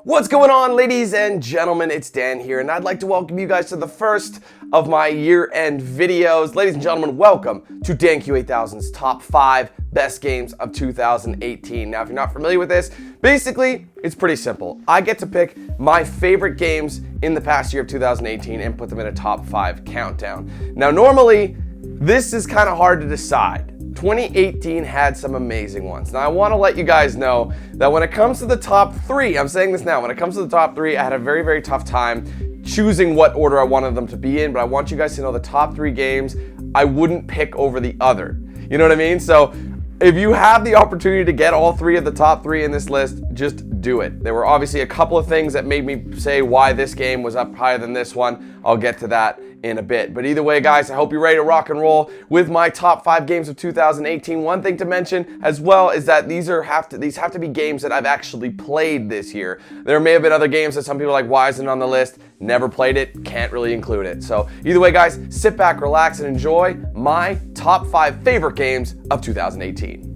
What's going on, ladies and gentlemen? It's Dan here, and I'd like to welcome you guys to the first of my year-end videos. Ladies and gentlemen, welcome to DanQ8000's Top 5 Best Games of 2018. Now, if you're not familiar with this, basically, it's pretty simple. I get to pick my favorite games in the past year of 2018 and put them in a top 5 countdown. Now, normally, this is kind of hard to decide. 2018 had some amazing ones. Now, I want to let you guys know that when it comes to the top 3, I'm saying this now, when it comes to the top 3, I had a very, very tough time choosing what order I wanted them to be in, but I want you guys to know the top 3 games I wouldn't pick over the other. You know what I mean? So if you have the opportunity to get all 3 of the top 3 in this list, just do it. There were obviously a couple of things that made me say why this game was up higher than this one. I'll get to that in a bit. But either way, guys, I hope you're ready to rock and roll with my top 5 games of 2018. One thing to mention as well is that these have to be games that I've actually played this year. There may have been other games that some people are like, why isn't it on the list? Never played it, can't really include it. So either way, guys, sit back, relax, and enjoy my top 5 favorite games of 2018.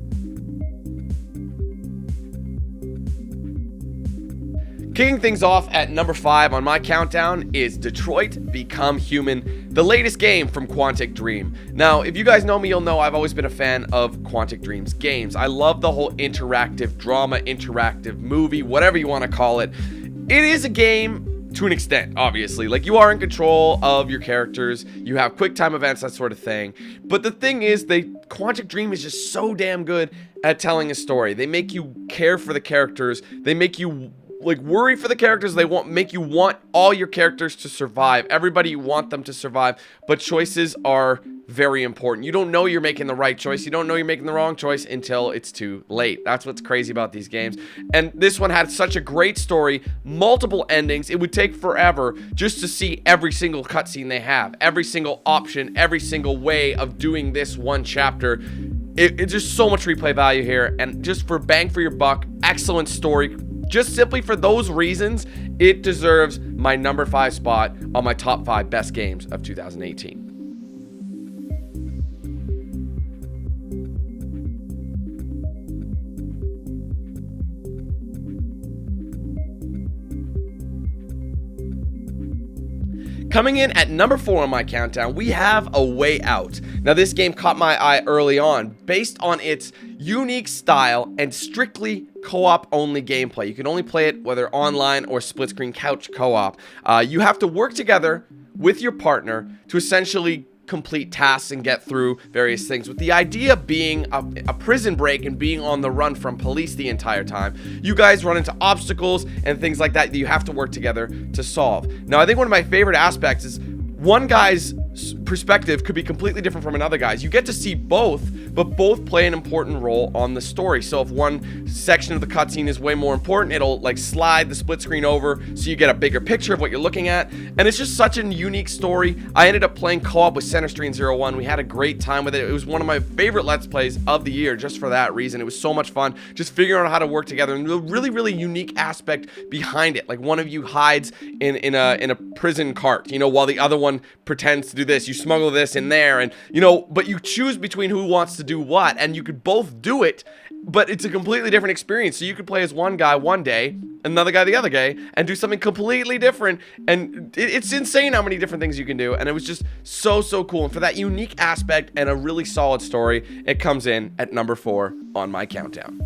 Kicking things off at number 5 on my countdown is Detroit Become Human, the latest game from Quantic Dream. Now, if you guys know me, you'll know I've always been a fan of Quantic Dream's games. I love the whole interactive drama, interactive movie, whatever you want to call it. It is a game to an extent, obviously. Like, you are in control of your characters, you have quick time events, that sort of thing. But the thing is, Quantic Dream is just so damn good at telling a story. They make you care for the characters, they make you worry for the characters. They make you want all your characters to survive. Everybody, you want them to survive, but choices are very important. You don't know you're making the right choice. You don't know you're making the wrong choice until it's too late. That's what's crazy about these games. And this one had such a great story, multiple endings. It would take forever just to see every single cutscene they have, every single option, every single way of doing this one chapter. It's just so much replay value here, and just for bang for your buck, excellent story. Just simply for those reasons, it deserves my number 5 spot on my top 5 best games of 2018. Coming in at number 4 on my countdown, we have A Way Out. Now, this game caught my eye early on based on its unique style and strictly co-op only gameplay. You can only play it whether online or split screen couch co-op. You have to work together with your partner to essentially complete tasks and get through various things, with the idea being a prison break and being on the run from police the entire time. You guys run into obstacles and things like that you have to work together to solve. Now, I think one of my favorite aspects is one guy's perspective could be completely different from another guy's. You get to see both, but both play an important role on the story. So if one section of the cutscene is way more important, it'll slide the split screen over so you get a bigger picture of what you're looking at. And it's just such a unique story. I ended up playing co-op with Center Stream 01. We had a great time with it. It was one of my favorite Let's Plays of the year just for that reason. It was so much fun just figuring out how to work together, and a really, really unique aspect behind it. Like, one of you hides in a prison cart, while the other one pretends to do this. You smuggle this in there, and but you choose between who wants to do what, and you could both do it, but it's a completely different experience. So you could play as one guy one day, another guy the other day, and do something completely different, and it's insane how many different things you can do. And it was just so cool, and for that unique aspect and a really solid story, it comes in at number 4 on my countdown.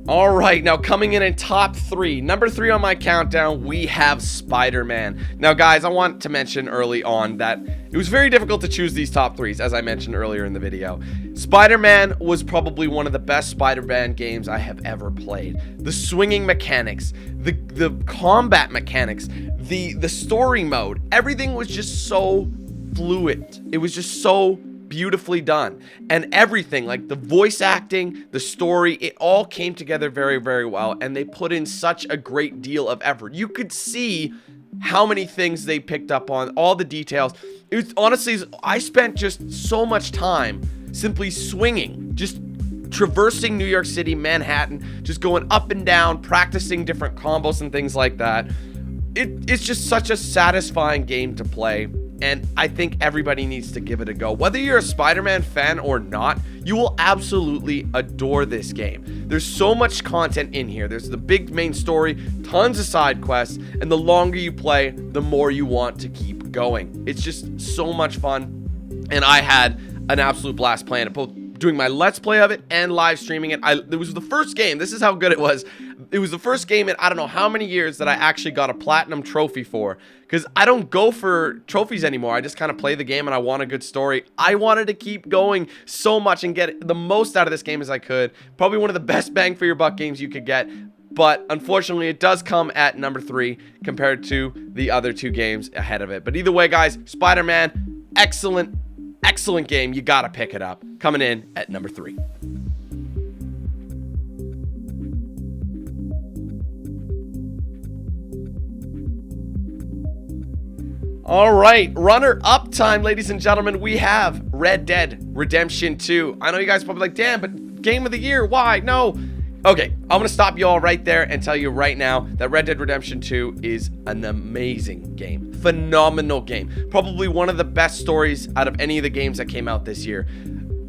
All right, now coming in top 3, number 3 on my countdown, we have SpiderMan. Now, guys, I want to mention early on that it was very difficult to choose these top 3s, as I mentioned earlier in the video. SpiderMan was probably one of the best Spider-Man games I have ever played. The swinging mechanics, the combat mechanics, the story mode, everything was just so fluid. It was just so beautifully done, and everything, like the voice acting, the story, it all came together very, very well, and they put in such a great deal of effort. You could see how many things they picked up on, all the details. It was honestly, I spent just so much time simply swinging, just traversing New York City, Manhattan, just going up and down, practicing different combos and things like that. It's just such a satisfying game to play. and I think everybody needs to give it a go. Whether you're a Spider-Man fan or not, you will absolutely adore this game. There's so much content in here. There's the big main story, tons of side quests, and the longer you play, the more you want to keep going. It's just so much fun, and I had an absolute blast playing it, both doing my Let's Play of it and live streaming it. It was the first game, this is how good it was. It was the first game in I don't know how many years that I actually got a platinum trophy for, because I don't go for trophies anymore. I just kind of play the game and I want a good story. I wanted to keep going so much and get the most out of this game as I could. Probably one of the best bang for your buck games you could get, but unfortunately it does come at number 3 compared to the other 2 games ahead of it. But either way, guys, Spider-Man, excellent game. You gotta pick it up. Coming in at number 3. All right, runner-up time, ladies and gentlemen. We have Red Dead Redemption 2. I know you guys are probably like, damn, but game of the year, why? No. Okay, I'm going to stop you all right there and tell you right now that Red Dead Redemption 2 is an amazing game. Phenomenal game. Probably one of the best stories out of any of the games that came out this year.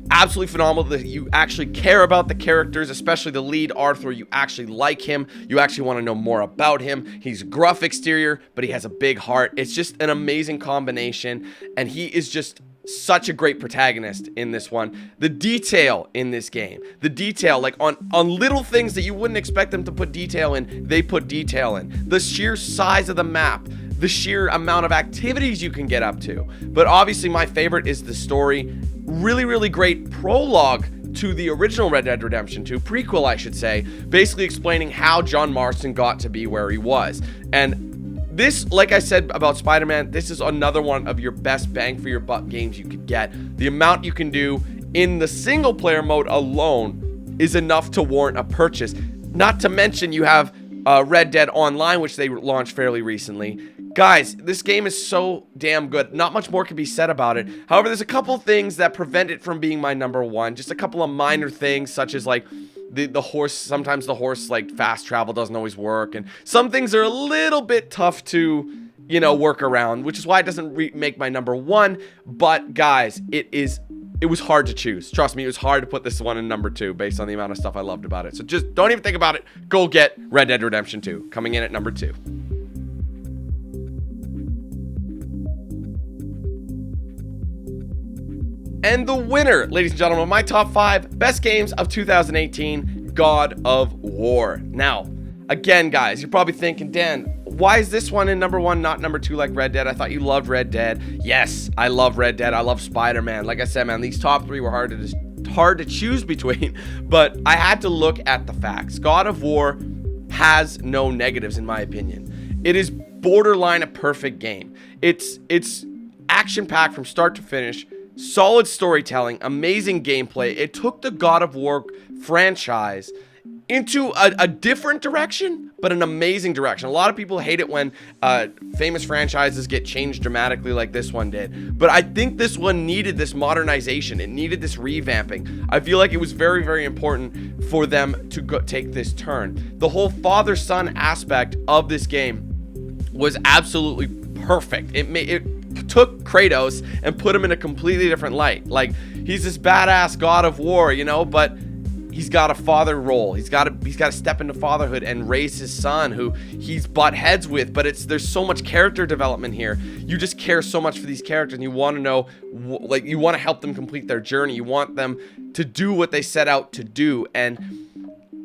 Absolutely phenomenal that you actually care about the characters, especially the lead, Arthur. You actually like him. You actually want to know more about him. He's gruff exterior, but he has a big heart. It's just an amazing combination, and he is just such a great protagonist in this one. The detail in this game, the detail like on little things that you wouldn't expect them to put detail in, they put detail in. The sheer size of the map, the sheer amount of activities you can get up to. But obviously my favorite is the story. Really great prologue to the original Red Dead Redemption 2, prequel I should say, basically explaining how John Marston got to be where he was. And this, like I said about Spider-Man, this is another one of your best bang for your buck games you could get. The amount you can do in the single player mode alone is enough to warrant a purchase. Not to mention you have Red Dead Online, which they launched fairly recently. Guys, this game is so damn good. Not much more can be said about it. However, there's a couple things that prevent it from being my number 1. Just a couple of minor things, such as like the horse. Sometimes the horse like fast travel doesn't always work, and some things are a little bit tough to, you know, work around, which is why it doesn't make my number 1. But guys, it was hard to choose. Trust me, it was hard to put this one in number 2 based on the amount of stuff I loved about it. So just don't even think about it. Go get Red Dead Redemption 2, coming in at number 2. And the winner, ladies and gentlemen, my top 5 best games of 2018, God of War. Now, again, guys, you're probably thinking, Dan, why is this one in number 1, not number 2 like Red Dead? I thought you loved Red Dead. Yes, I love Red Dead. I love Spider-Man. Like I said, man, these top 3 were hard to choose between, but I had to look at the facts. God of War has no negatives, in my opinion. It is borderline a perfect game. It's action-packed from start to finish. Solid storytelling, amazing gameplay. It took the God of War franchise into a different direction, but an amazing direction. A lot of people hate it when famous franchises get changed dramatically like this one did. But I think this one needed this modernization. It needed this revamping. I feel like it was very important for them to take this turn. The whole father-son aspect of this game was absolutely perfect. It took Kratos and put him in a completely different light. Like, he's this badass God of War, you know, but he's got a father role. He's got to step into fatherhood and raise his son, who he's butt heads with. But there's so much character development here. You just care so much for these characters, and you want to know, like, you want to help them complete their journey. You want them to do what they set out to do, and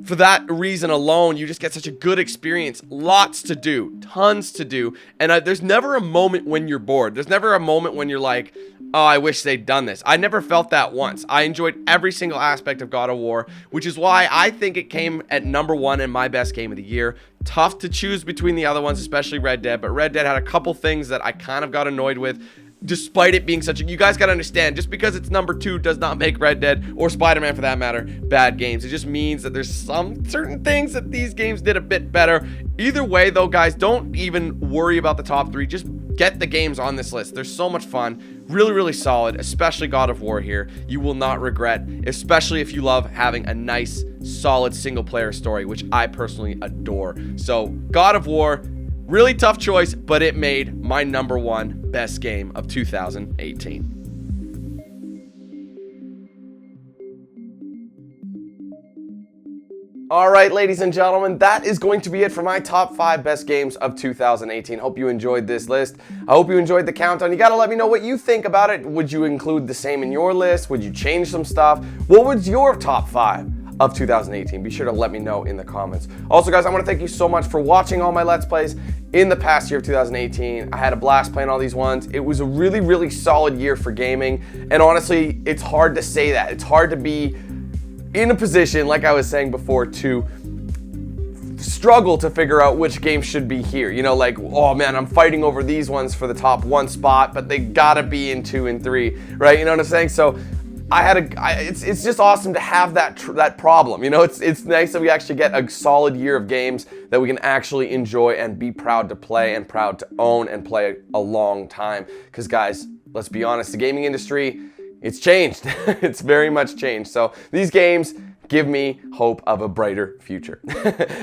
for that reason alone, you just get such a good experience. Lots to do, tons to do, and there's never a moment when you're bored. There's never a moment when you're like, oh, I wish they'd done this. I never felt that once. I enjoyed every single aspect of God of War, which is why I think it came at number 1 in my best game of the year. Tough to choose between the other ones, especially Red Dead, but Red Dead had a couple things that I kind of got annoyed with. Despite it being you guys gotta understand, just because it's number 2 does not make Red Dead, or Spider-Man for that matter, bad games. It just means that there's some certain things that these games did a bit better. Either way though, guys, don't even worry about the top 3. Just get the games on this list. They're so much fun, really solid, especially God of War here. You will not regret, especially if you love having a nice, solid single player story, which I personally adore. So God of War, Really tough choice, but it made my #1 best game of 2018. All right, ladies and gentlemen, that is going to be it for my top 5 best games of 2018. Hope you enjoyed this list. I hope you enjoyed the countdown. You got to let me know what you think about it. Would you include the same in your list? Would you change some stuff? What was your top 5 of 2018? Be sure to let me know in the comments. Also, guys, I want to thank you so much for watching all my Let's Plays in the past year of 2018. I had a blast playing all these ones. It was a really, really solid year for gaming. And honestly, it's hard to say that. It's hard to be in a position, like I was saying before, to struggle to figure out which game should be here. You know, like, oh man, I'm fighting over these ones for the top 1 spot, but they gotta be in 2 and 3, right? You know what I'm saying? So it's just awesome to have that problem. You know, it's nice that we actually get a solid year of games that we can actually enjoy and be proud to play and proud to own and play a long time. Because guys, let's be honest, the gaming industry, it's changed. It's very much changed. So these games give me hope of a brighter future.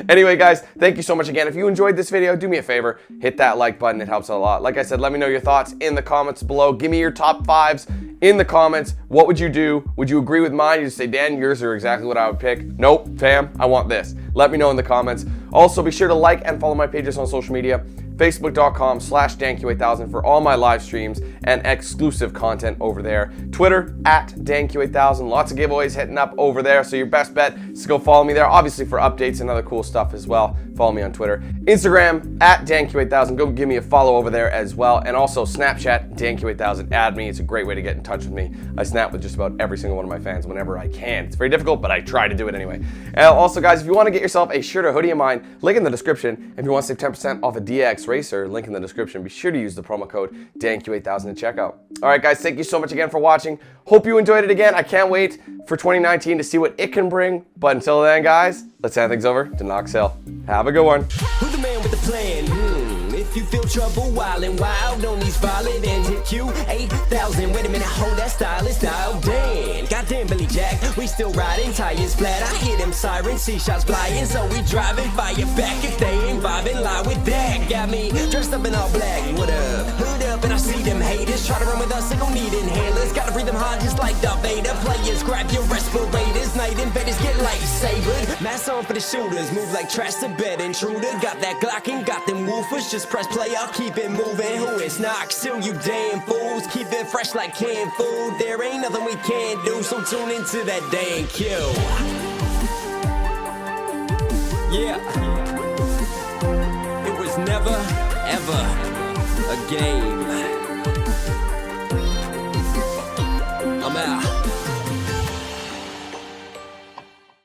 Anyway, guys, thank you so much again. If you enjoyed this video, do me a favor, hit that like button. It helps a lot. Like I said, let me know your thoughts in the comments below. Give me your top 5s in the comments. What would you do? Would you agree with mine? You just say, Dan, yours are exactly what I would pick. Nope, fam, I want this. Let me know in the comments. Also, be sure to like and follow my pages on social media. Facebook.com/DanQ8000 for all my live streams and exclusive content over there. Twitter @DanQ8000. Lots of giveaways hitting up over there. So your best bet is to go follow me there. Obviously for updates and other cool stuff as well. Follow me on Twitter. Instagram @DanQ8000. Go give me a follow over there as well. And also Snapchat DanQ8000. Add me. It's a great way to get in touch with me. I snap with just about every single one of my fans whenever I can. It's very difficult, but I try to do it anyway. And also, guys, if you want to get yourself a shirt or hoodie of mine, link in the description. If you want to save 10% off a DX Racer, link in the description. Be sure to use the promo code DanQ8000 at checkout. All right, guys, thank you so much again for watching. Hope you enjoyed it again. I can't wait for 2019 to see what it can bring. But until then, guys, let's hand things over to Knox Hill. Have a good one. Who's the man with the plan? If you feel trouble, wild and wild on these violent and DanQ8000. Wait a minute, hold that style, it's dialed in. Goddamn Billy Jack, we still riding, tires flat. I hear them sirens, see shots flying, so we driving, fire back if they ain't vibing. Lie with that, got me dressed up in all black. What up? Hood up, and I see them haters try to run with us. They gon' need inhalers, gotta breathe them hard just like Darth Vader. Players, grab your respirators, night invaders get lightsabered. Mask on for the shooters, move like trash to bed intruder. Got that Glock and got them woofers, just press play, I'll keep it moving. Who is Knox Hill, you damn fools? Keep it fresh like canned food. There ain't nothing we can't do, so tune into that DanQ. Yeah. It was never, ever a game. I'm out.